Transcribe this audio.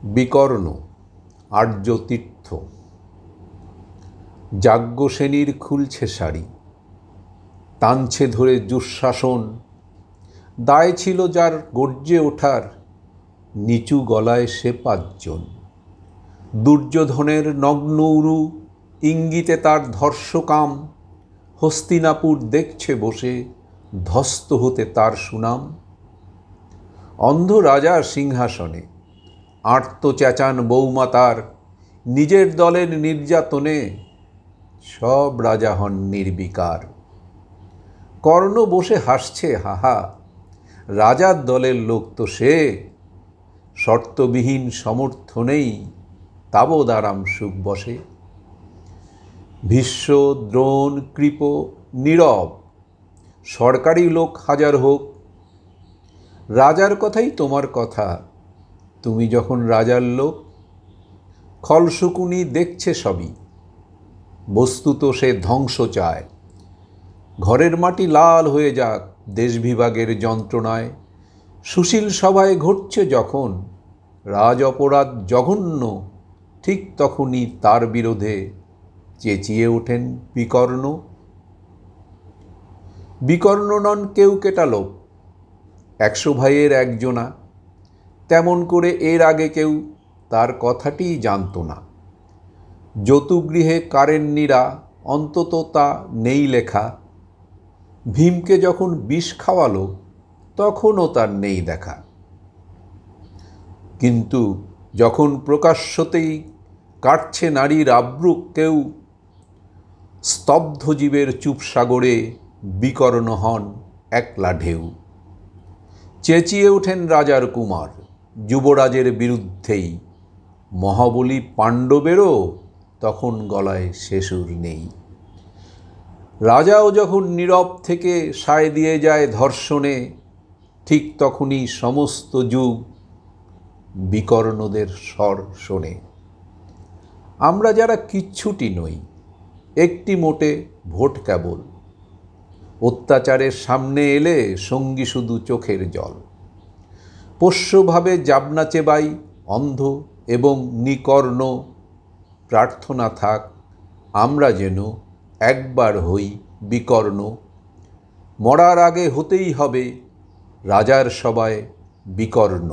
বিকর্ণ আর্যতীর্থ। যাজ্ঞসেনীর খুলছে শাড়ি, টানছে ধরে দুঃশাসন। দায় ছিল যার গর্জে ওঠার, নিচু গলায় সে ৫ জন। দুর্যোধনের নগ্ন উরু, ইঙ্গিতে তার ধর্ষকাম। হস্তিনাপুর দেখছে বসে, ধ্বস্ত হতে তার সুনাম। অন্ধ রাজার সিংহাসনে আর্ত চেঁচান বৌমা তার, নিজের দলের নির্যাতনে সব রাজা হন নির্বিকার। কর্ণ বসে হাসছে হাহা, রাজার দলের লোক তো সে। শর্তবিহীন সমর্থনেই তাবৎ আরাম সুখ বসে। ভীষ্ম, দ্রোণ, কৃপ, নীরব, সরকারি লোক হাজার হোক, রাজার কথাই তোমার কথা, তুমি যখন রাজার লোক। খলশকুনি দেখছে সবই, বস্তুত সে ধ্বংস চায়। ঘরের মাটি লাল হয়ে যাক দেশ বিভাগের যন্ত্রণায়। সুশীল সভায় ঘটছে যখন রাজ অপরাধ জঘন্য, ঠিক তখনই তার বিরোধে চেঁচিয়ে ওঠেন বিকর্ণ। বিকর্ণ নন কেউ কেটা লোক, ১০০ ভাইয়ের একজনা। তেমন করে এর আগে কেউ তার কথাটিই জানত না। যতুগৃহে কারেন্নিরা অন্তত তা নেই লেখা। ভীমকে যখন বিষ খাওয়ালো তখনও তার নেই দেখা। কিন্তু যখন প্রকাশ্যতেই কাটছে নারীর আব্রুক কেউ, স্তব্ধ জীবের চুপ সাগরে বিকর্ণ হন একলা ঢেউ। চেঁচিয়ে ওঠেন রাজার কুমার যুবরাজের বিরুদ্ধেই। মহাবলী পাণ্ডবেরও তখন গলায় সে সুর নেই। রাজাও যখন নীরব থেকে সায় দিয়ে যায় ধর্ষণে, ঠিক তখনই সমস্ত যুগ বিকর্ণদের স্বর শোনে। আমরা যারা কিচ্ছুটি নই, একটি মোটে ভোট কেবল। অত্যাচারের সামনে এলে সঙ্গী শুধু চোখের জল। পোষ্যভাবে যাবনা চেবাই অন্ধ এবং নিকর্ণ। প্রার্থনা থাক আমরা যেন একবার হই বিকর্ণ। মরার আগে হতেই হবে রাজার সভায় বিকর্ণ।